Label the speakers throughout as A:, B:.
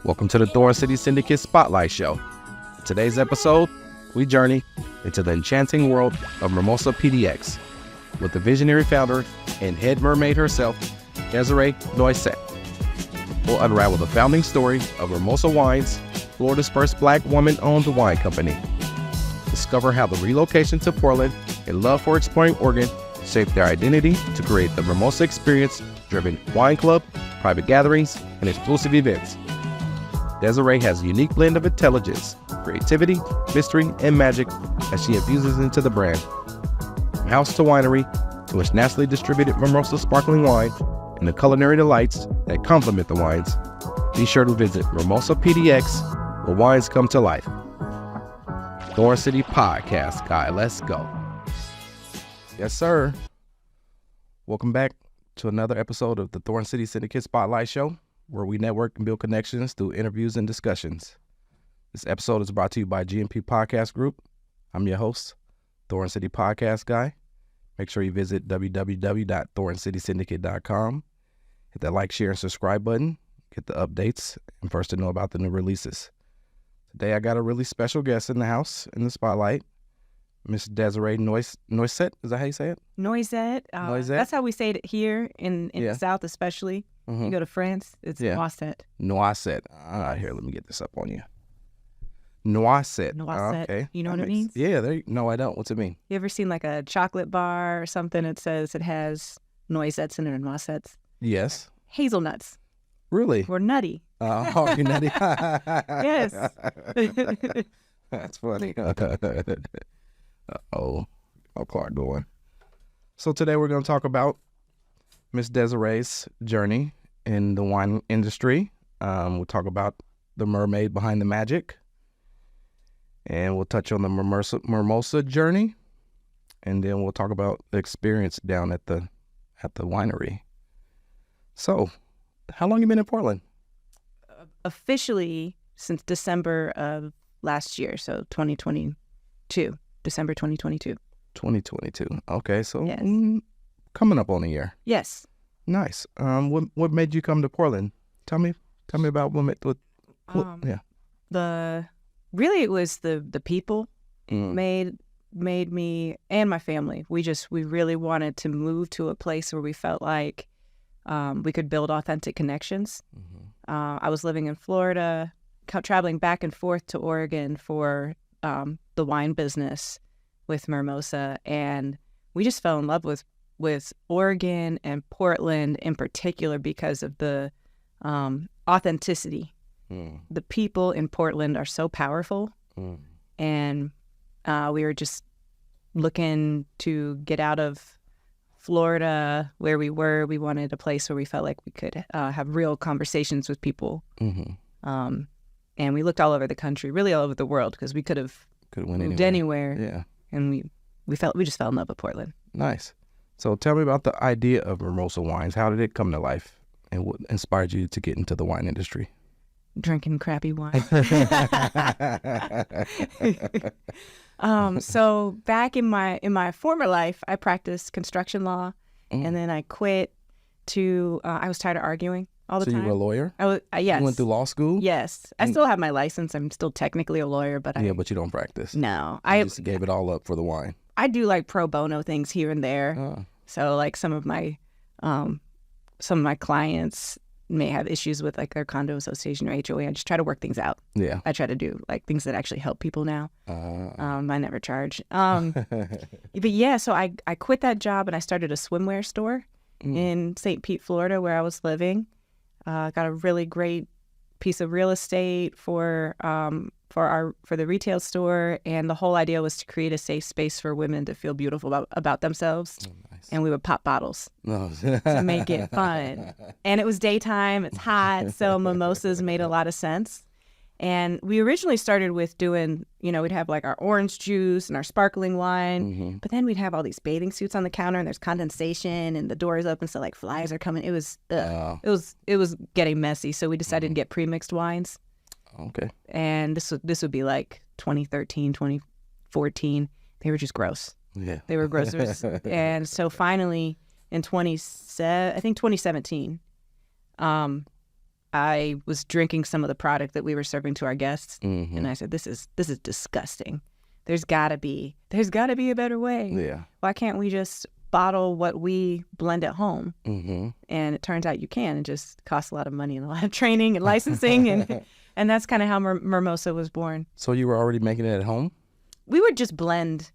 A: Welcome to the Thorn City Syndicate Spotlight Show. In today's episode, we journey into the enchanting world of Mermosa PDX with the visionary founder and head mermaid herself, Desiree Noisette. We'll unravel the founding story of Mermosa Wines, Florida's first Black woman-owned wine company. Discover how the relocation to Portland and love for exploring Oregon shaped their identity to create the Mermosa Experience-driven wine club, private gatherings, and exclusive events. Desiree has a unique blend of intelligence, creativity, mystery, and magic as she infuses into the brand. From house to winery, to its nationally distributed Mermosa Sparkling Wine, and the culinary delights that complement the wines, be sure to visit Mermosa PDX, where wines come to life. Thorn City Podcast, guy, let's go. Yes, sir. Welcome back to another episode of the Thorn City Syndicate Spotlight Show, where we network and build connections through interviews and discussions. This episode is brought to you by GMP Podcast Group. I'm your host, Thorn City Podcast Guy. Make sure you visit www.thorncitysyndicate.com. Hit that like, share, and subscribe button. Get the updates and first to know about the new releases. Today I got a really special guest in the house, in the spotlight, Miss Desiree Noisette. Is that how you say it?
B: Noisette.
A: Noisette?
B: That's how we say it here in
A: Yeah.
B: the South, especially. You go to France, it's Noisette.
A: Noisette. Here, let me get this up on you. Noisette.
B: Noisette.
A: Okay.
B: You know what it means?
A: Yeah. No, I don't. What's it mean?
B: You ever seen like a chocolate bar or something? It says it has noisettes in it or noisettes.
A: Yes.
B: Hazelnuts.
A: Really?
B: Or nutty.
A: Oh, you're nutty.
B: Yes.
A: That's funny. Oh, Clark going. So today we're going to talk about Miss Desiree's journey in the wine industry. We'll talk about the mermaid behind the magic, and we'll touch on the Mermosa journey, and then we'll talk about the experience down at the winery. So, how long you been in Portland?
B: Officially since December of last year, so 2022. December 2022.
A: 2022. Okay, so
B: Yes.
A: Coming up on a year.
B: Yes.
A: Nice. What made you come to Portland? Tell me about it
B: was the people made me and my family. We really wanted to move to a place where we felt like we could build authentic connections. I was living in Florida, traveling back and forth to Oregon for the wine business with Mermosa, and we just fell in love with Oregon and Portland in particular because of the authenticity. The people in Portland are so powerful, and we were just looking to get out of Florida where we were. We wanted a place where we felt like we could have real conversations with people. And we looked all over the country, really all over the world, because we could have moved anywhere.
A: Yeah.
B: And we just fell in love with Portland.
A: Nice. So tell me about the idea of Mermosa Wines. How did it come to life, and what inspired you to get into the wine industry?
B: Drinking crappy wine. So back in my former life, I practiced construction law, and then I quit I was tired of arguing all the time.
A: So you were a lawyer?
B: Yes.
A: You went through law school?
B: Yes. I still have my license. I'm still technically a lawyer, but
A: but you don't practice.
B: No.
A: I just gave it all up for the wine.
B: I do like pro bono things here and there.
A: Oh.
B: So like some of my clients may have issues with like their condo association or HOA. I just try to work things out.
A: Yeah.
B: I try to do like things that actually help people now. I never charge. But yeah, so I quit that job and I started a swimwear store in St. Pete, Florida, where I was living. Got a really great piece of real estate for the retail store, and the whole idea was to create a safe space for women to feel beautiful about themselves.
A: Oh, nice.
B: And we would pop bottles
A: No.
B: to make it fun. And it was daytime, it's hot, so mimosas made a lot of sense. And we originally started with doing, we'd have like our orange juice and our sparkling wine, but then we'd have all these bathing suits on the counter, and there's condensation and the doors open, so like flies are coming. It was getting messy, so we decided to get pre-mixed wines.
A: Okay.
B: And this would be like 2013, 2014. They were just gross.
A: Yeah.
B: They were grocers. And so finally in 2017, I was drinking some of the product that we were serving to our guests,
A: Mm-hmm.
B: and I said, "This is disgusting. There's gotta be a better way.
A: Yeah.
B: Why can't we just bottle what we blend at home?"
A: Mm-hmm.
B: And it turns out you can. It just costs a lot of money and a lot of training and licensing, and that's kind of how Mermosa was born.
A: So you were already making it at home?
B: We would just blend.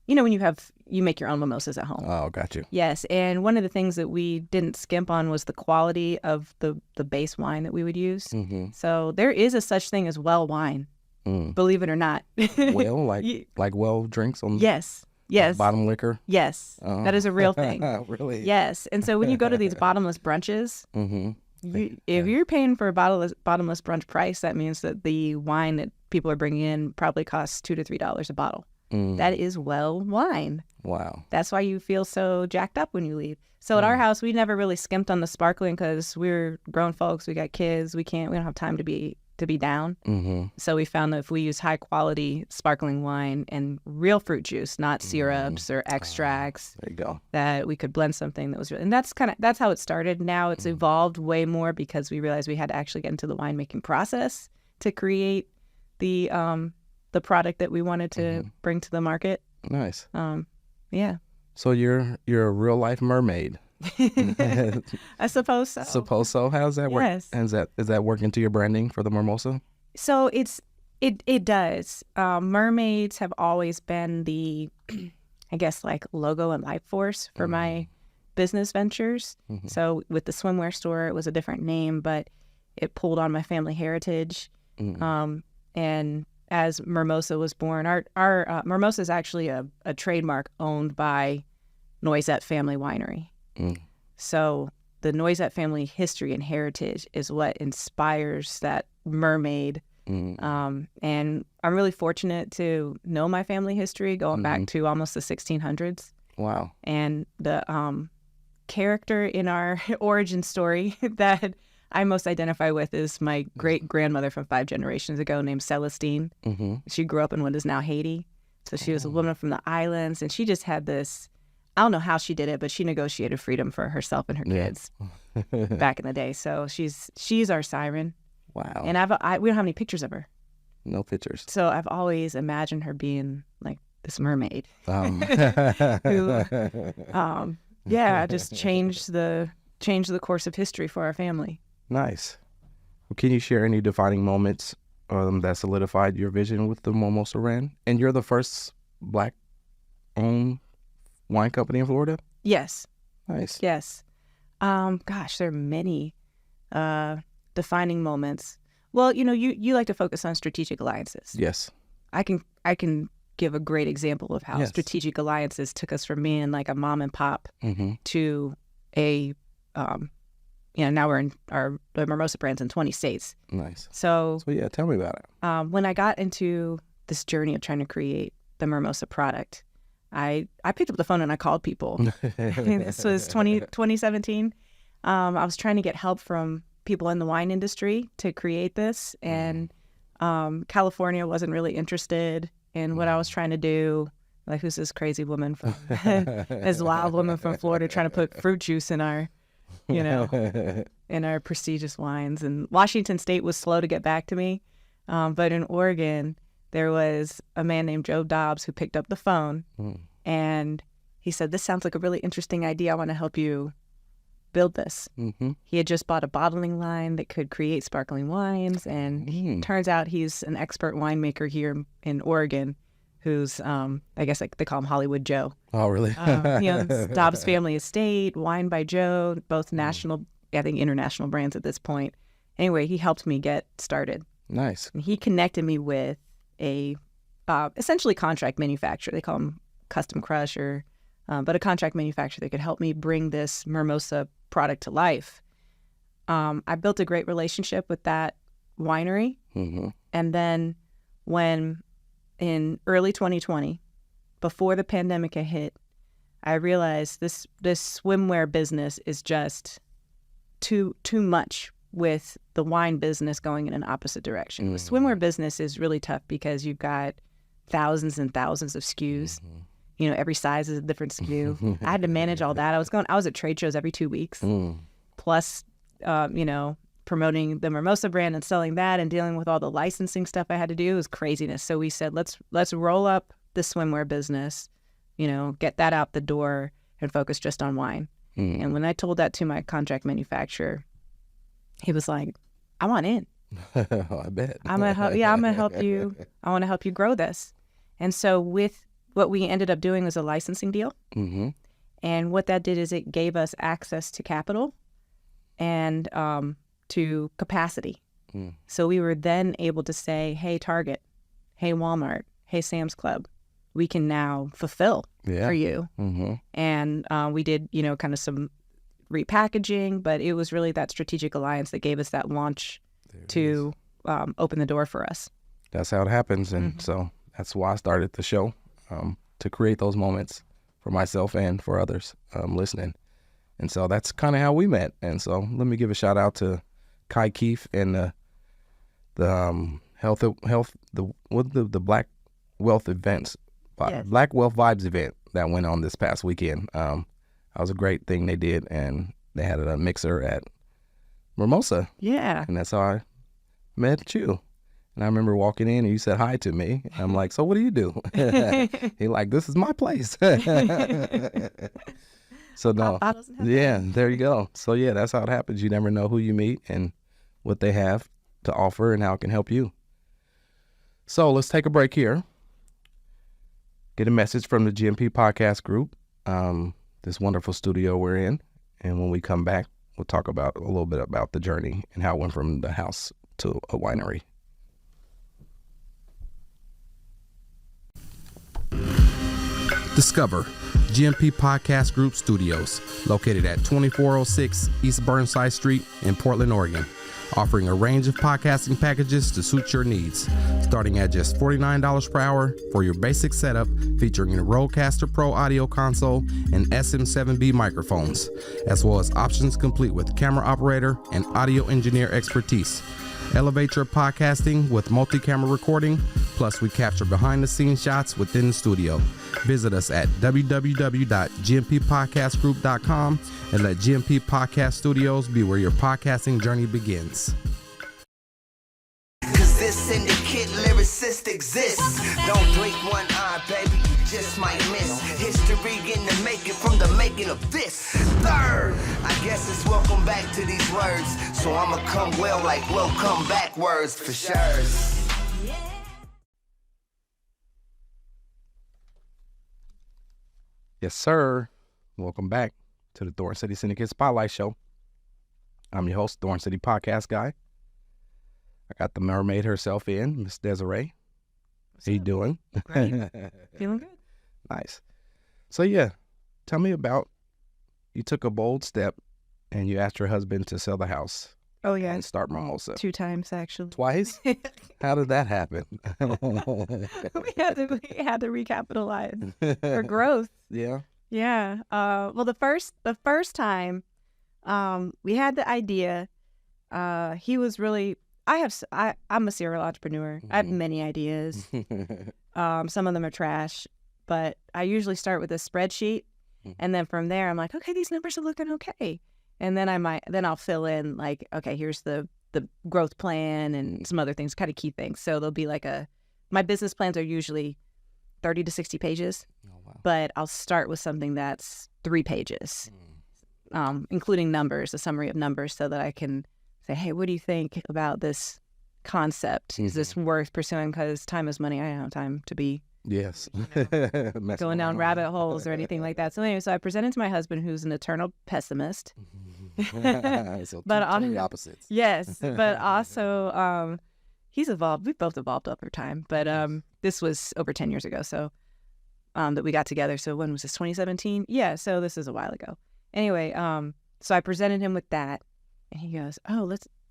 B: You know, when you make your own mimosas at home.
A: Oh, got you.
B: Yes, and one of the things that we didn't skimp on was the quality of the base wine that we would use.
A: Mm-hmm.
B: So there is a such thing as well wine, believe it or not.
A: Well, like well drinks on
B: Yes.
A: bottom liquor?
B: Yes,
A: Oh.
B: that is a real thing.
A: Really?
B: Yes, and so when you go to these bottomless brunches, if you're paying for a bottomless brunch price, that means that the wine that people are bringing in probably costs $2 to $3 a bottle. That is well wine.
A: Wow.
B: That's why you feel so jacked up when you leave. So at our house, we never really skimped on the sparkling because we're grown folks. We got kids. We don't have time to be down.
A: Mm-hmm.
B: So we found that if we use high quality sparkling wine and real fruit juice, not syrups or extracts,
A: There you go.
B: that we could blend something that was real. And that's how it started. Now it's evolved way more because we realized we had to actually get into the winemaking process to create the product that we wanted to bring to the market.
A: Nice.
B: Yeah.
A: So you're a real life mermaid.
B: I suppose so.
A: Suppose so. How's that work?
B: Yes.
A: Is that working to your branding for the Mermosa?
B: So it does. Mermaids have always been the, I guess, like logo and life force for my business ventures. So with the swimwear store, it was a different name, but it pulled on my family heritage. And as Mermosa was born, our Mermosa is actually a trademark owned by Noisette family winery. So the Noisette family history and heritage is what inspires that Mermaid. And I'm really fortunate to know my family history going back to almost the 1600s.
A: Wow.
B: And the character in our origin story that I most identify with is my great-grandmother from 5 generations ago named Celestine. She grew up in what is now Haiti. So she was a woman from the islands, and she just had this, I don't know how she did it, but she negotiated freedom for herself and her kids back in the day. So she's our siren.
A: Wow.
B: And we don't have any pictures of her.
A: No pictures.
B: So I've always imagined her being like this mermaid who, just changed the course of history for our family.
A: Nice. Well, can you share any defining moments that solidified your vision with the Mermosa brand? And you're the first Black-owned wine company in Florida?
B: Yes.
A: Nice.
B: Yes. Gosh, there are many defining moments. Well, you like to focus on strategic alliances.
A: Yes.
B: I can give a great example of how strategic alliances took us from being like a mom and pop to a now we're in the Mermosa brands in 20 states.
A: Nice.
B: So
A: yeah, tell me about it.
B: When I got into this journey of trying to create the Mermosa product, I picked up the phone and I called people. This was 2017. I was trying to get help from people in the wine industry to create this, and California wasn't really interested in what I was trying to do. Like, who's this crazy woman from this wild woman from Florida trying to put fruit juice in our in our prestigious wines. And Washington State was slow to get back to me. But in Oregon, there was a man named Joe Dobbs who picked up the phone and he said, "This sounds like a really interesting idea. I want to help you build this." He had just bought a bottling line that could create sparkling wines. And turns out he's an expert winemaker here in Oregon who's, I guess like they call him Hollywood Joe.
A: Oh, really?
B: Dobbs Family Estate, Wine by Joe, both national, I think international brands at this point. Anyway, he helped me get started.
A: Nice.
B: And he connected me with a essentially contract manufacturer. They call him Custom Crush, but a contract manufacturer that could help me bring this Mermosa product to life. I built a great relationship with that winery. And then when in early 2020, before the pandemic had hit, I realized this swimwear business is just too much with the wine business going in an opposite direction. The swimwear business is really tough because you've got thousands and thousands of SKUs. Every size is a different SKU. I had to manage all that. I was at trade shows every 2 weeks. Plus, promoting the Mermosa brand and selling that and dealing with all the licensing stuff I had to do. It was craziness. So we said, let's roll up the swimwear business, get that out the door and focus just on wine. And when I told that to my contract manufacturer, he was like, I want in.
A: I bet.
B: I'm gonna help you. I want to help you grow this. And so with what we ended up doing was a licensing deal.
A: Mm-hmm.
B: And what that did is it gave us access to capital and to capacity. So we were then able to say, hey, Target, hey, Walmart, hey, Sam's Club, we can now fulfill for you.
A: Mm-hmm.
B: And we did, kind of some repackaging, but it was really that strategic alliance that gave us that launch to open the door for us.
A: That's how it happens. And so that's why I started the show, to create those moments for myself and for others listening. And so that's kind of how we met. And so let me give a shout out to Kai Keefe and the Black Wealth events, Black Wealth Vibes event that went on this past weekend. That was a great thing they did, and they had a mixer at Mermosa.
B: Yeah.
A: And that's how I met you. And I remember walking in and you said hi to me. And I'm like, so what do you do? He like, this is my place. So no, yeah, there you go. So yeah, that's how it happens. You never know who you meet and what they have to offer and how it can help you. So let's take a break here. Get a message from the GMP podcast group, this wonderful studio we're in. And when we come back, we'll talk about a little bit about the journey and how it went from the house to a winery. Discover GMP Podcast Group Studios, located at 2406 East Burnside Street in Portland, Oregon, offering a range of podcasting packages to suit your needs, starting at just $49 per hour for your basic setup, featuring a Rodecaster Pro audio console and SM7B microphones, as well as options complete with camera operator and audio engineer expertise. Elevate your podcasting with multi-camera recording, plus we capture behind-the-scenes shots within the studio. Visit us at www.gmpodcastgroup.com and let GMP Podcast Studios be where your podcasting journey begins.
C: Cause this syndicate lyricist exists. Don't blink one eye, baby, you just might miss history in the making from the making of this. Third, I guess it's welcome back to these words. So I'ma come well like welcome back words for sure.
A: Yes, sir. Welcome back to the Thorn City Syndicate Spotlight Show. I'm your host, Thorn City Podcast Guy. I got the mermaid herself in, Miss Desiree. How you doing?
B: Great. Feeling good.
A: Nice. So yeah, tell me about, you took a bold step and you asked your husband to sell the house.
B: Oh yeah.
A: And start Mermosa.
B: 2 times actually.
A: Twice? How did that happen?
B: we had to recapitalize for growth.
A: Yeah.
B: Yeah. Well, the first time, we had the idea. He was really. I'm a serial entrepreneur. I have many ideas. Some of them are trash, but I usually start with a spreadsheet, and then from there I'm like, okay, these numbers are looking okay, and then I'll fill in like, okay, here's the growth plan and some other things, kind of key things. So there'll be like my business plans are usually 30 to 60 pages, but I'll start with something that's 3 pages, including numbers, a summary of numbers, so that I can say, hey, what do you think about this concept? Is this worth pursuing? Because time is money. I don't have time to be going down rabbit holes or anything like that. So anyway, so I presented to my husband, who's an eternal pessimist.
A: So but totally opposites.
B: Yes, but also he's evolved. We've both evolved over time. But this was over 10 years ago, so that we got together. So when was this? 2017? Yeah. So this is a while ago. Anyway, so I presented him with that. And he goes,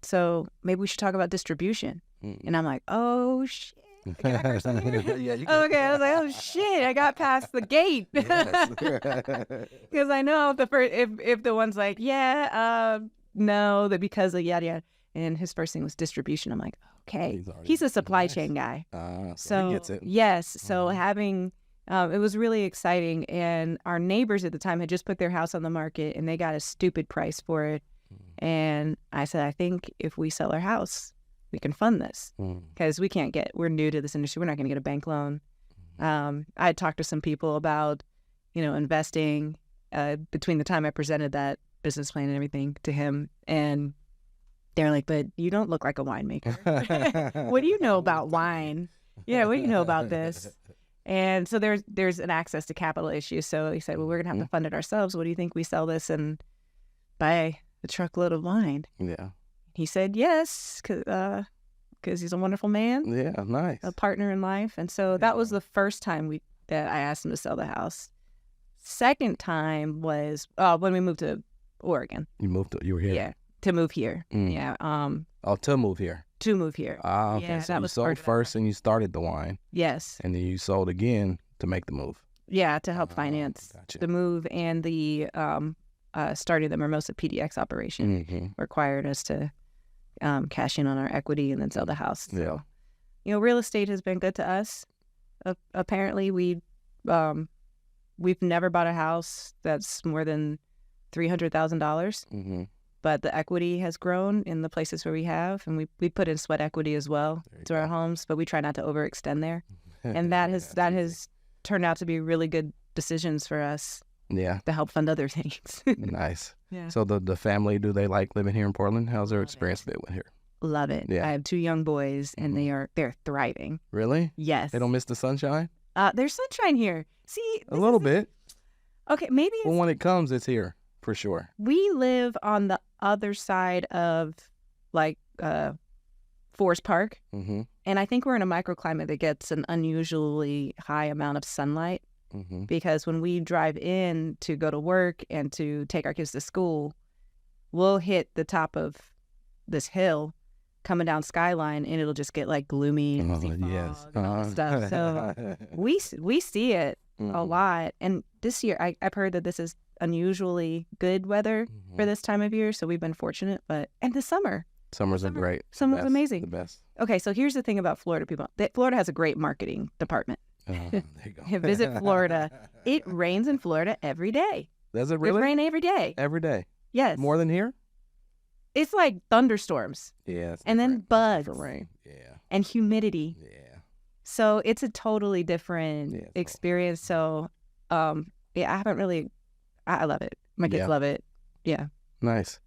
B: so maybe we should talk about distribution. And I'm like, oh, shit. Okay, I was like, oh, shit, I got past the gate. Because I know if the one's like, no, that because of yada, yada. And his first thing was distribution. I'm like, okay. He's a supply chain guy.
A: So he gets it.
B: Yes. So having... it was really exciting, and our neighbors at the time had just put their house on the market, and they got a stupid price for it. And I said, I think if we sell our house, we can fund this because we're new to this industry. We're not going to get a bank loan. I had talked to some people about, investing between the time I presented that business plan and everything to him. And they're like, but you don't look like a winemaker. What do you know about wine? Yeah, what do you know about this? And so there's an access to capital issue. So he said, well, we're going to have to fund it ourselves. What do you think we sell this and buy a truckload of wine?
A: Yeah.
B: He said yes, because he's a wonderful man.
A: Yeah, nice.
B: A partner in life. And so that was the first time that I asked him to sell the house. Second time was when we moved to Oregon.
A: You were here?
B: Yeah, to move here. Yeah.
A: To move here?
B: To move here.
A: Okay.
B: Yeah,
A: so
B: that
A: you
B: was
A: sold first and you started the wine.
B: Yes.
A: And then you sold again to make the move.
B: Yeah, to help finance
A: gotcha.
B: the move, and the starting the Mermosa PDX operation required us to cash in on our equity and then sell the house.
A: Yeah.
B: So, real estate has been good to us. Apparently, we've never bought a house that's more than $300,000. But the equity has grown in the places where we have, and we put in sweat equity as well to our homes, but we try not to overextend there. And that has turned out to be really good decisions for us.
A: Yeah.
B: To help fund other things.
A: Nice.
B: Yeah.
A: So the family, do they like living here in Portland? How's their experience been with here?
B: Love it.
A: Yeah.
B: I have 2 young boys, and they're thriving.
A: Really?
B: Yes.
A: They don't miss the sunshine?
B: There's sunshine here. See,
A: a little bit.
B: Okay, maybe
A: well, when it comes, it's here for sure.
B: We live on the other side of Forest Park, and I think we're in a microclimate that gets an unusually high amount of sunlight. Because when we drive in to go to work and to take our kids to school, we'll hit the top of this hill coming down Skyline, and it'll just get gloomy and see fog and all that stuff. So we see it a lot. And this year, I've heard that this is unusually good weather for this time of year, so we've been fortunate. And the summers are
A: great.
B: Summer's amazing.
A: The best.
B: Okay, so here's the thing about Florida people. Florida has a great marketing department.
A: There you go.
B: Visit Florida. It rains in Florida every day.
A: Does it really?
B: It rains every day.
A: Every day?
B: Yes.
A: More than here?
B: It's like thunderstorms.
A: Yeah.
B: And then bugs.
A: For rain. Yeah.
B: And humidity.
A: Yeah.
B: So it's a totally different experience. So, I haven't really, I love it. My kids love it. Yeah.
A: Nice.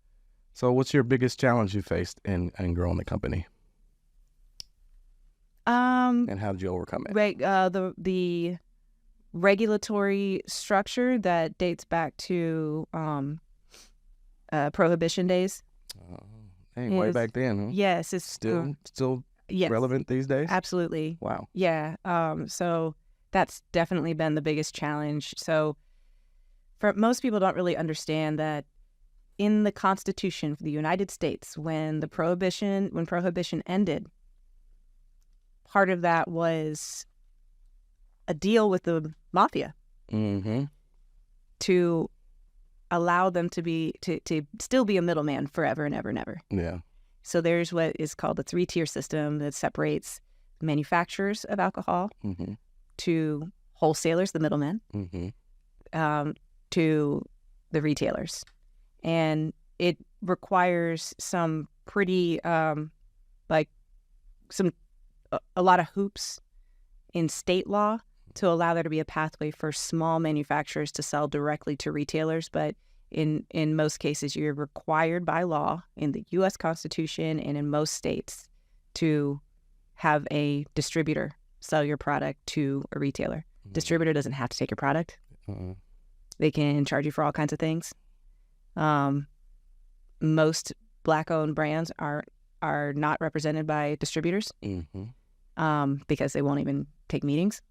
A: So what's your biggest challenge you faced in growing the company? And how did you overcome it?
B: The regulatory structure that dates back to prohibition days.
A: Way back then, huh?
B: Yes, it's
A: still
B: yes,
A: relevant these days.
B: Absolutely.
A: Wow.
B: Yeah. So that's definitely been the biggest challenge. So for most people, don't really understand that in the Constitution for the United States, when prohibition ended, part of that was a deal with the mafia to allow them to still be a middleman forever and ever and ever.
A: Yeah.
B: So there's what is called the 3-tier system that separates manufacturers of alcohol to wholesalers, the middlemen, to the retailers. And it requires some pretty, a lot of hoops in state law to allow there to be a pathway for small manufacturers to sell directly to retailers. But in most cases, you're required by law in the U.S. Constitution and in most states to have a distributor sell your product to a retailer. Distributor doesn't have to take your product. They can charge you for all kinds of things. Most Black-owned brands are not represented by distributors because they won't even take meetings.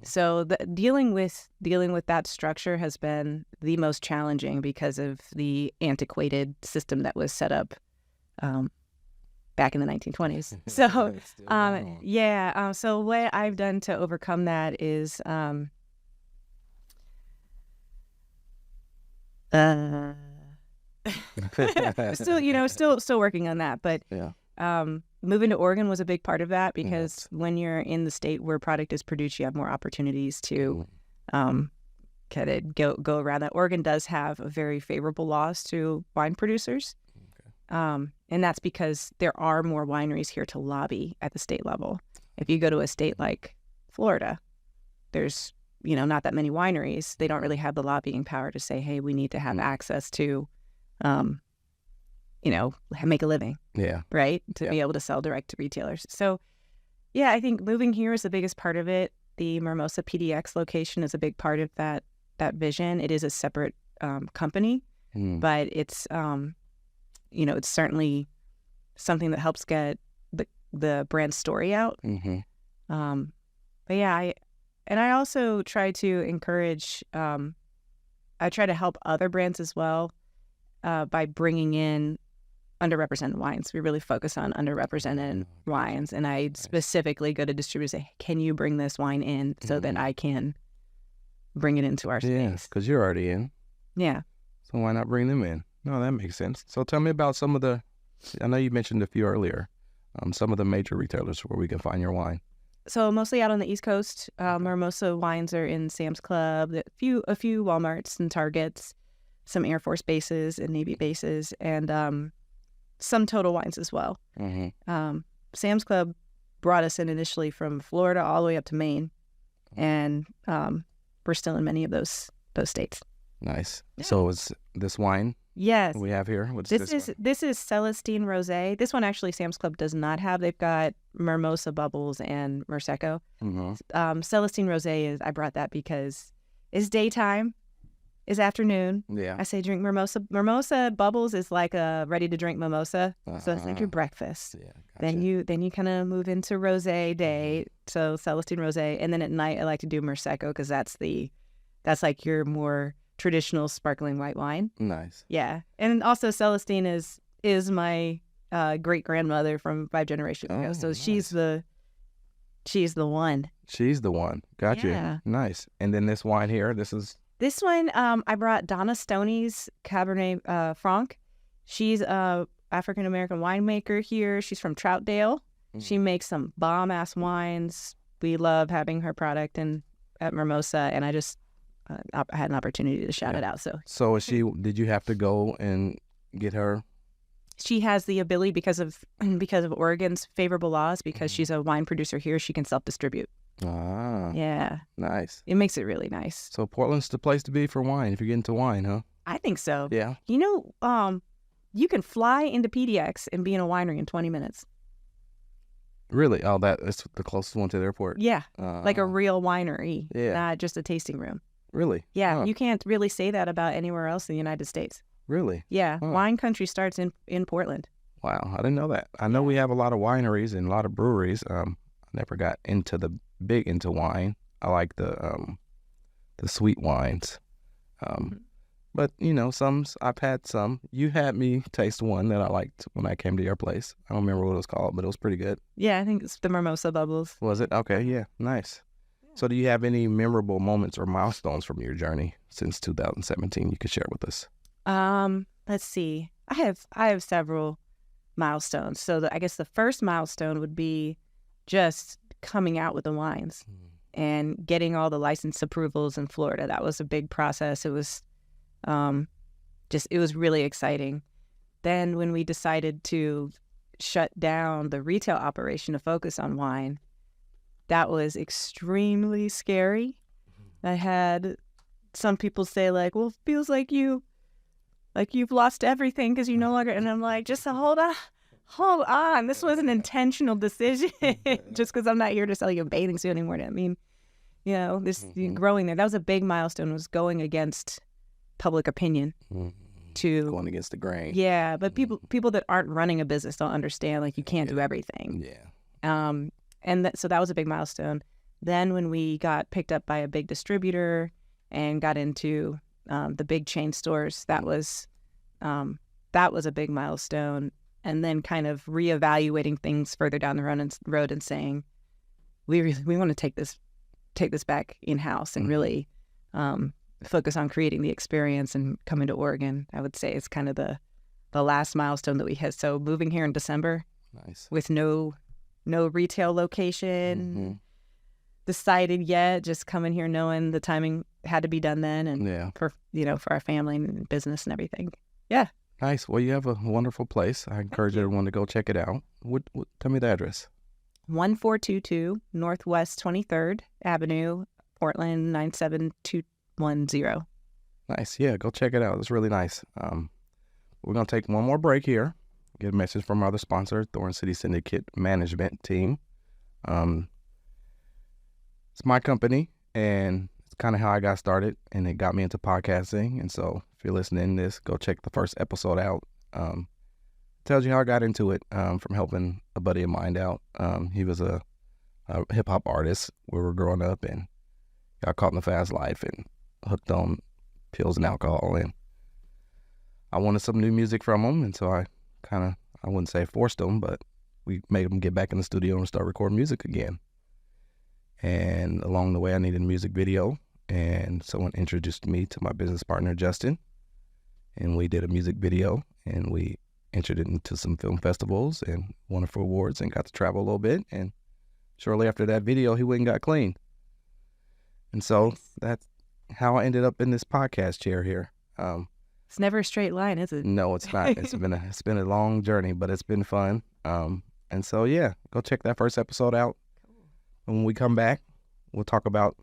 B: So dealing with that structure has been the most challenging because of the antiquated system that was set up back in the 1920s. So so what I've done to overcome that is still working on that, but moving to Oregon was a big part of that because when you're in the state where product is produced, you have more opportunities to kind of go around that. Oregon does have very favorable laws to wine producers. And that's because there are more wineries here to lobby at the state level. If you go to a state like Florida, there's, not that many wineries. They don't really have the lobbying power to say, hey, we need to have access to, make a living.
A: Yeah.
B: Right? To be able to sell direct to retailers. So, yeah, I think moving here is the biggest part of it. The Mermosa PDX location is a big part of that vision. It is a separate company, but it's, it's certainly something that helps get the brand story out. But yeah, I also try to encourage, I try to help other brands as well by bringing in underrepresented wines. We really focus on underrepresented wines. And I specifically go to distributors and say, can you bring this wine in so that I can bring it into our space?
A: Yeah, because you're already in.
B: Yeah.
A: So why not bring them in? No, that makes sense. So tell me about some of the, I know you mentioned a few earlier, some of the major retailers where we can find your wine.
B: So mostly out on the East Coast. Mermosa Wines are in Sam's Club, a few Walmarts and Targets, some Air Force bases and Navy bases, and some Total Wines as well. Sam's Club brought us in initially from Florida all the way up to Maine, and we're still in many of those states.
A: Nice.
B: Yeah.
A: So is this wine
B: Yes.
A: we have here? What's
B: This
A: this
B: is this is Celestine Rosé. This one actually Sam's Club does not have. They've got Mermosa Bubbles and Merseco. Celestine Rosé is, I brought that because it's daytime, it's afternoon.
A: Yeah.
B: I say drink Mermosa. Mermosa Bubbles is like a ready to drink mimosa. So it's like your breakfast.
A: Yeah. Gotcha.
B: Then you kind of move into Rosé day. So Celestine Rosé, and then at night I like to do Merseco because that's like your more traditional sparkling white wine.
A: Nice.
B: Yeah. And also Celestine is my great grandmother from 5 generations ago. So
A: nice.
B: she's the one.
A: She's the one. Gotcha.
B: Yeah.
A: Nice. And then this wine here, this
B: one I brought Donna Stoney's Cabernet Franc. She's a African American winemaker here. She's from Troutdale. She makes some bomb ass wines. We love having her product at Mermosa, and I just I had an opportunity to shout it out.
A: So is she? Did you have to go and get her?
B: She has the ability because of Oregon's favorable laws. Because she's a wine producer here, she can self-distribute.
A: Ah.
B: Yeah.
A: Nice.
B: It makes it really nice.
A: So Portland's the place to be for wine if you're getting to wine, huh?
B: I think so.
A: Yeah.
B: You can fly into PDX and be in a winery in 20 minutes.
A: Really? Oh, that's the closest one to the airport.
B: Yeah. Like a real winery.
A: Yeah.
B: Not just a tasting room.
A: Really?
B: Yeah.
A: Huh.
B: You can't really say that about anywhere else in the United States.
A: Really?
B: Yeah.
A: Huh.
B: Wine country starts in Portland.
A: Wow, I didn't know that. I know we have a lot of wineries and a lot of breweries. I never got big into wine. I like the sweet wines. But I've had some. You had me taste one that I liked when I came to your place. I don't remember what it was called, but it was pretty good.
B: Yeah, I think it's the Mermosa Bubbles.
A: Was it? Okay, yeah, nice. So do you have any memorable moments or milestones from your journey since 2017 you could share with us?
B: Let's see. I have several milestones. So I guess the first milestone would be just coming out with the wines and getting all the license approvals in Florida. That was a big process. It was it was really exciting. Then when we decided to shut down the retail operation to focus on wine, that was extremely scary. I had some people say like, well, it feels like you've lost everything because you no longer, and I'm like, just hold on. This was an intentional decision just because I'm not here to sell you a bathing suit anymore. I mean, growing there, that was a big milestone, was going against public opinion
A: Going against the grain.
B: Yeah. But people that aren't running a business don't understand, like, you can't do everything.
A: Yeah.
B: So that was a big milestone. Then when we got picked up by a big distributor and got into the big chain stores, that was a big milestone. And then kind of reevaluating things further down the road and saying, we want to take this back in-house and really focus on creating the experience and coming to Oregon. I would say it's kind of the last milestone that we had. So moving here in December,
A: nice, with
B: no retail location decided yet, just coming here knowing the timing had to be done then, and for our family and business and everything. Yeah.
A: Nice. Well, you have a wonderful place. I encourage everyone to go check it out. Tell me the address.
B: 1422 Northwest 23rd Avenue, Portland 97210.
A: Nice. Yeah, go check it out. It's really nice. We're going to take one more break here. Get a message from our other sponsor, Thorn City Syndicate Management Team. It's my company, and it's kind of how I got started, and it got me into podcasting. And so if you're listening to this, go check the first episode out. Tells you how I got into it from helping a buddy of mine out. He was a hip-hop artist. We were growing up and got caught in the fast life and hooked on pills and alcohol. And I wanted some new music from him, and so I wouldn't say forced him, but we made him get back in the studio and start recording music again. And along the way, I needed a music video, and someone introduced me to my business partner, Justin, and we did a music video, and we entered it into some film festivals and won a few awards and got to travel a little bit. And shortly after that video, he went and got clean. And so that's how I ended up in this podcast chair here.
B: It's never a straight line, is it?
A: No, it's not. It's been a long journey, but it's been fun. And so, yeah, go check that first episode out. And when we come back, we'll talk about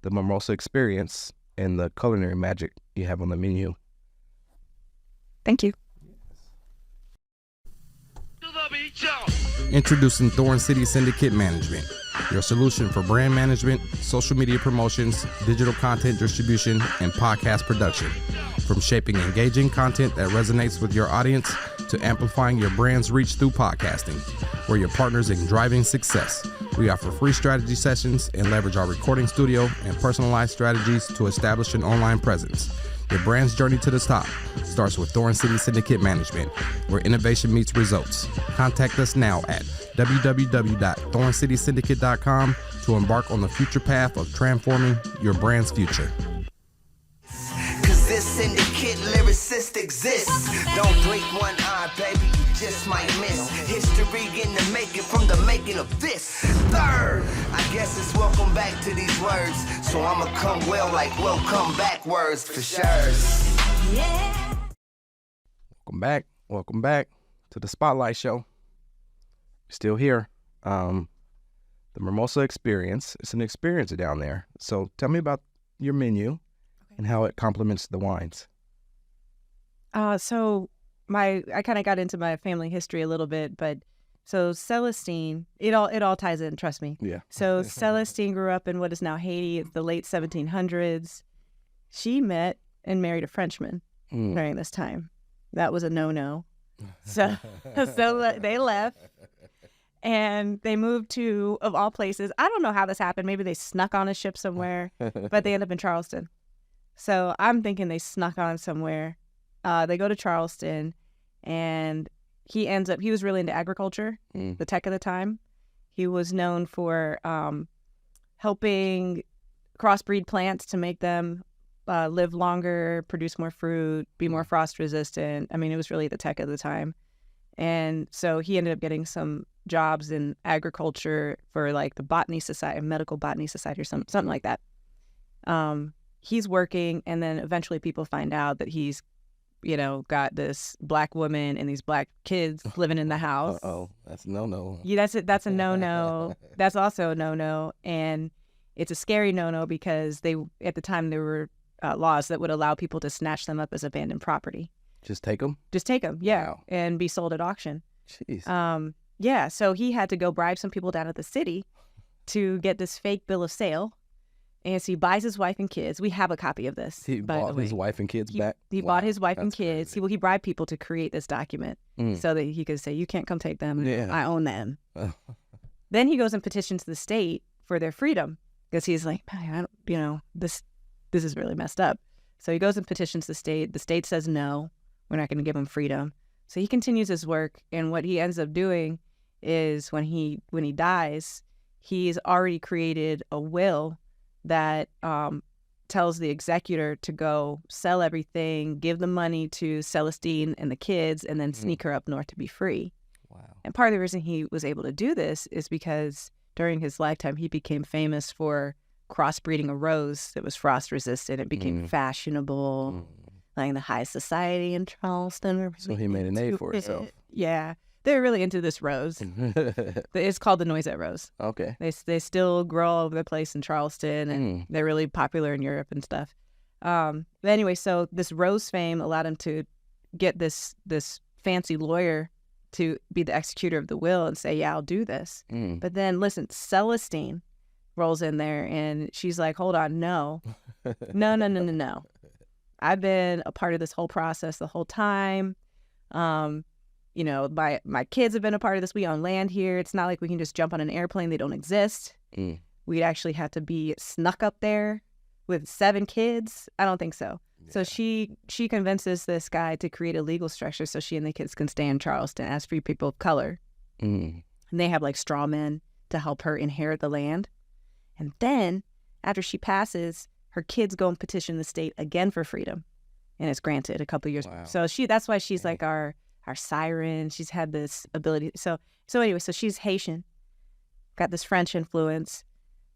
A: the Mermosa experience and the culinary magic you have on the menu.
B: Thank you.
A: Introducing Thorn City Syndicate Management, your solution for brand management, social media promotions, digital content distribution, and podcast production. From shaping engaging content that resonates with your audience to amplifying your brand's reach through podcasting. We're your partners in driving success. We offer free strategy sessions and leverage our recording studio and personalized strategies to establish an online presence. Your brand's journey to the top starts with Thorn City Syndicate Management, where innovation meets results. Contact us now at www.thorncitysyndicate.com to embark on the future path of transforming your brand's future.
C: Cause this syndicate lyricist exists. Don't blink one eye, baby, you just might miss. History in the making from the making of this. Third, I guess it's welcome back to these words. So I'ma come well like welcome backwards for sure. Yeah.
A: Welcome back to the Spotlight Show. We're still here. The Mermosa Experience. It's an experience down there. So tell me about your menu and how it complements the wines.
B: So I kind of got into my family history a little bit, but so Celestine, it all ties in, trust me.
A: Yeah.
B: So Celestine grew up in what is now Haiti. It's the late 1700s. She met and married a Frenchman during this time. That was a no-no. So they left and they moved to, of all places, I don't know how this happened. Maybe they snuck on a ship somewhere, but they end up in Charleston. So I'm thinking they snuck on somewhere. They go to Charleston, and he was really into agriculture, the tech of the time. He was known for helping crossbreed plants to make them live longer, produce more fruit, be more frost resistant. I mean, it was really the tech of the time. And so he ended up getting some jobs in agriculture for like the botany society, medical botany society or something like that. He's working, and then eventually people find out that he's, got this black woman and these black kids living in the house.
A: That's a no-no.
B: Yeah, that's a no-no. That's also a no-no. And it's a scary no-no because at the time there were laws that would allow people to snatch them up as abandoned property.
A: Just take them?
B: Just take them, yeah,
A: Wow.
B: and be sold at auction.
A: Jeez.
B: Yeah, so he had to go bribe some people down at the city to get this fake bill of sale. And so he buys his wife and kids. We have a copy of this.
A: He bought his wife and kids back?
B: He bought his wife and kids. He bribed people to create this document so that he could say, you can't come take them.
A: Yeah.
B: I own them. Then he goes and petitions the state for their freedom because he's like, this is really messed up. So he goes and petitions the state. The state says, no, we're not going to give him freedom. So he continues his work. And what he ends up doing is when he dies, he's already created a will that tells the executor to go sell everything, give the money to Celestine and the kids, and then sneak her up north to be free.
A: Wow.
B: And part of the reason he was able to do this is because during his lifetime, he became famous for crossbreeding a rose that was frost resistant. It became fashionable. like the high society in Charleston. We're
A: So
B: really
A: he made a name
B: into
A: for himself.
B: it. Yeah. They're really into this rose. It's called the Noisette rose.
A: Okay.
B: They still grow all over the place in Charleston, and they're really popular in Europe and stuff. But anyway, so this rose fame allowed him to get this fancy lawyer to be the executor of the will and say, yeah, I'll do this. But then, listen, Celestine rolls in there, and she's like, hold on, no. No. I've been a part of this whole process the whole time. You know, my kids have been a part of this. We own land here. It's not like we can just jump on an airplane. They don't exist. We'd actually have to be snuck up there with 7 kids. I don't think so. Yeah. So she convinces this guy to create a legal structure so she and the kids can stay in Charleston as free people of color. And they have like straw men to help her inherit the land. And then after she passes, her kids go and petition the state again for freedom. And it's granted a couple of years. Wow. So that's why she's like our siren. She's had this ability. So anyway, so she's Haitian, got this French influence,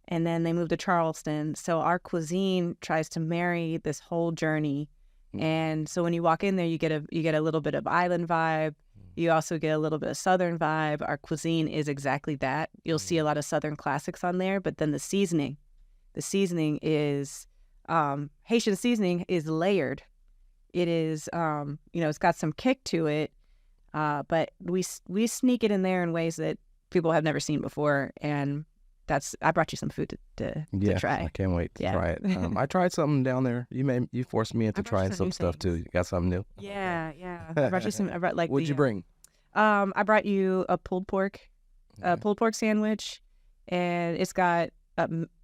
B: and then they moved to Charleston. So our cuisine tries to marry this whole journey. And so when you walk in there, you get a little bit of island vibe. You also get a little bit of Southern vibe. Our cuisine is exactly that. You'll see a lot of Southern classics on there, but then the seasoning is, Haitian seasoning is layered. It is, it's got some kick to it, but we sneak it in there in ways that people have never seen before. And I brought you some food to try.
A: I can't wait to try it. I tried something down there. You forced me into trying some stuff too. You got something new?
B: Yeah. I brought you some. I brought
A: What'd you bring?
B: I brought you a pulled pork sandwich, and it's got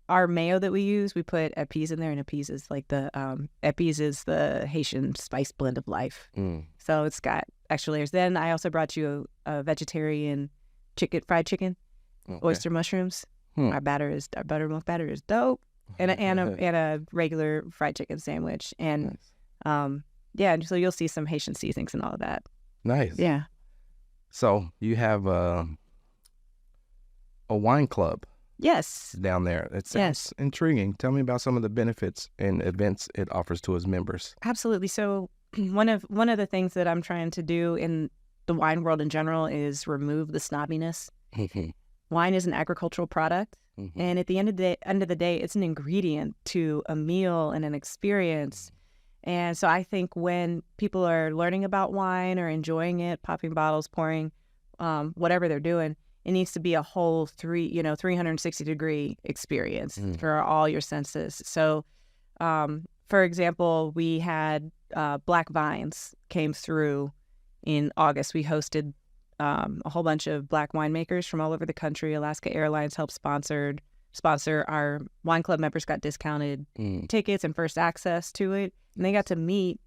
B: our mayo that we use. We put épis in there, and épis is like épis is the Haitian spice blend of life. So it's got extra layers. Then I also brought you a vegetarian fried chicken, oyster mushrooms. Our buttermilk batter is dope, and a regular fried chicken sandwich, and nice. So you'll see some Haitian seasonings and all of that.
A: Nice.
B: Yeah.
A: So you have a wine club.
B: Yes.
A: Down there. It sounds intriguing. Tell me about some of the benefits and events it offers to its members.
B: Absolutely. So one of the things that I'm trying to do in the wine world in general is remove the snobbiness. Wine is an agricultural product, and at the end of the day, it's an ingredient to a meal and an experience. And so I think when people are learning about wine or enjoying it, popping bottles, pouring, whatever they're doing, it needs to be a whole 360-degree experience for all your senses. So, for example, we had Black Vines came through in August. We hosted a whole bunch of Black winemakers from all over the country. Alaska Airlines helped sponsor our wine club members, got discounted tickets and first access to it. And they got to meet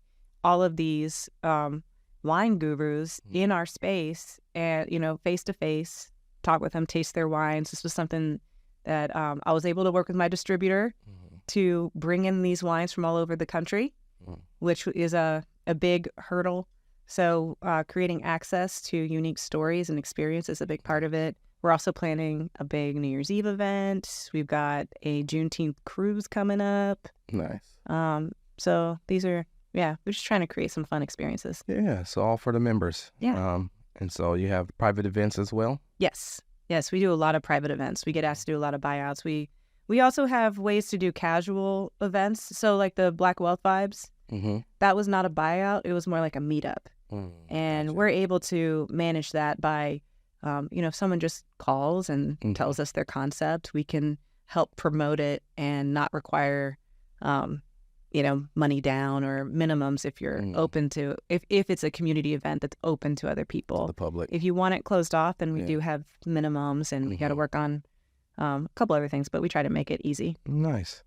B: all of these wine gurus in our space and, face to face, talk with them, taste their wines. This was something that I was able to work with my distributor to bring in these wines from all over the country, which is a big hurdle. So creating access to unique stories and experiences is a big part of it. We're also planning a big New Year's Eve event. We've got a Juneteenth cruise coming up.
A: Nice.
B: So these are, we're just trying to create some fun experiences.
A: Yeah, so all for the members.
B: Yeah.
A: And so you have private events as well?
B: Yes, we do a lot of private events. We get asked to do a lot of buyouts. We also have ways to do casual events. So like the Black Wealth Vibes, that was not a buyout. It was more like a meetup. And we're able to manage that by, if someone just calls and tells us their concept, we can help promote it and not require, money down or minimums if you're open to, if it's a community event that's open to other people.
A: To the public.
B: If you want it closed off, then we do have minimums, and we got to work on a couple other things, but we try to make it easy.
A: Nice.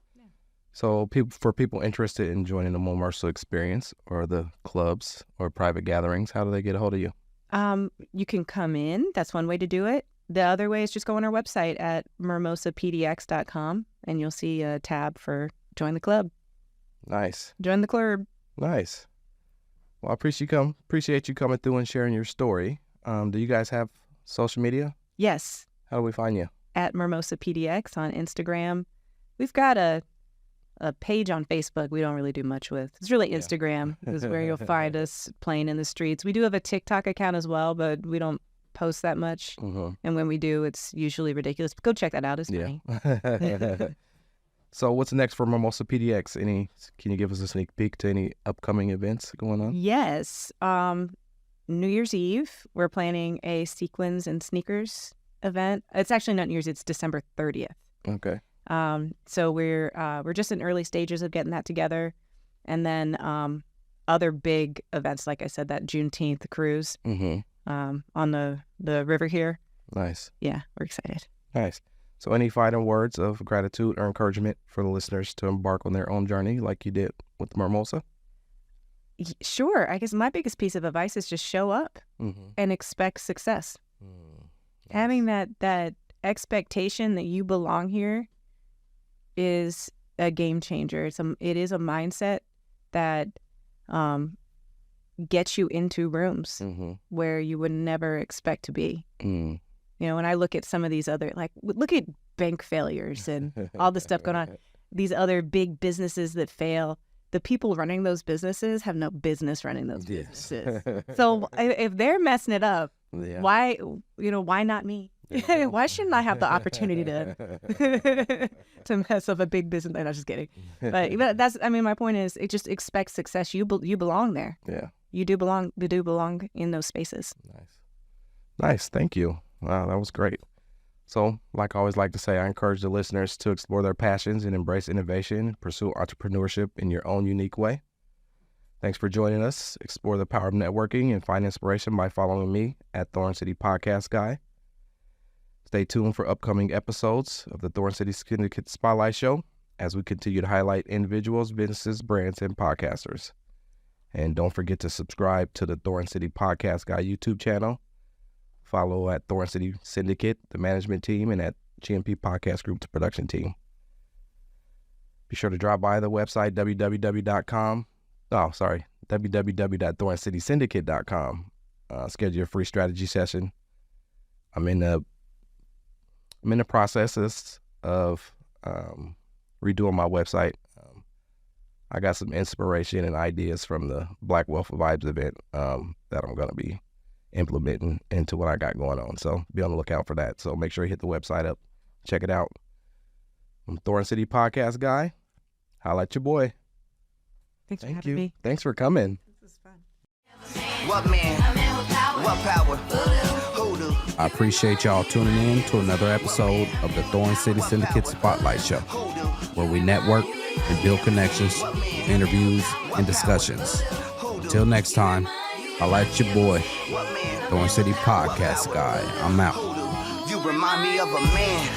A: So for people interested in joining the Mermosa Experience or the clubs or private gatherings, how do they get a hold of you?
B: You can come in. That's one way to do it. The other way is just go on our website at mermosapdx.com, and you'll see a tab for join the club.
A: Nice.
B: Join the club.
A: Nice. Well, I appreciate you coming through and sharing your story. Do you guys have social media?
B: Yes.
A: How do we find you?
B: At Mermosa PDX on Instagram. We've got a a page on Facebook we don't really do much with. It's really Instagram is where you'll find us playing in the streets. We do have a TikTok account as well, but we don't post that much. And when we do, it's usually ridiculous. Go check that out. It's funny.
A: So what's next for Mermosa PDX? Can you give us a sneak peek to any upcoming events going on?
B: Yes. New Year's Eve, we're planning a sequins and sneakers event. It's actually not New Year's, it's December 30th.
A: Okay.
B: So we're just in early stages of getting that together. And then other big events, like I said, that Juneteenth cruise on the river here.
A: Nice.
B: Yeah, we're excited.
A: Nice. So any final words of gratitude or encouragement for the listeners to embark on their own journey like you did with Mermosa?
B: Sure. I guess my biggest piece of advice is just show up and expect success.
A: Nice.
B: Having that expectation that you belong here is a game changer. It is a mindset that gets you into rooms where you would never expect to be. You know, when I look at some of these other, like, look at bank failures and all the stuff going on, these other big businesses that fail, the people running those businesses have no business running those businesses. So if they're messing it up, why not me? Why shouldn't I have the opportunity to mess up a big business? No, I'm just kidding. But that's, I mean, my point is, it just expects success. You belong there.
A: Yeah.
B: You do belong in those spaces.
A: Nice. Thank you. Wow, that was great. So, like I always like to say, I encourage the listeners to explore their passions and embrace innovation, pursue entrepreneurship in your own unique way. Thanks for joining us. Explore the power of networking and find inspiration by following me at Thorn City Podcast Guy. Stay tuned for upcoming episodes of the Thorn City Syndicate Spotlight Show as we continue to highlight individuals, businesses, brands, and podcasters. And don't forget to subscribe to the Thorn City Podcast Guy YouTube channel. Follow at Thorn City Syndicate, the management team, and at GMP Podcast Group, the production team. Be sure to drop by the website, www.thorncitysyndicate.com. Schedule your free strategy session. I'm in the process of redoing my website. I got some inspiration and ideas from the Black Wealth Vibes event that I'm going to be implementing into what I got going on. So be on the lookout for that. So make sure you hit the website up. Check it out. I'm Thorn City Podcast Guy. Holla at your boy.
B: Thanks for having me.
A: Thanks for coming.
B: This is fun.
C: What man? What power? Hoodoo.
D: I appreciate y'all tuning in to another episode of the Thorn City Syndicate Spotlight Show, where we network and build connections, interviews, and discussions. Until next time, I like your boy, Thorn City Podcast Guy. I'm out.
C: You remind me of a man.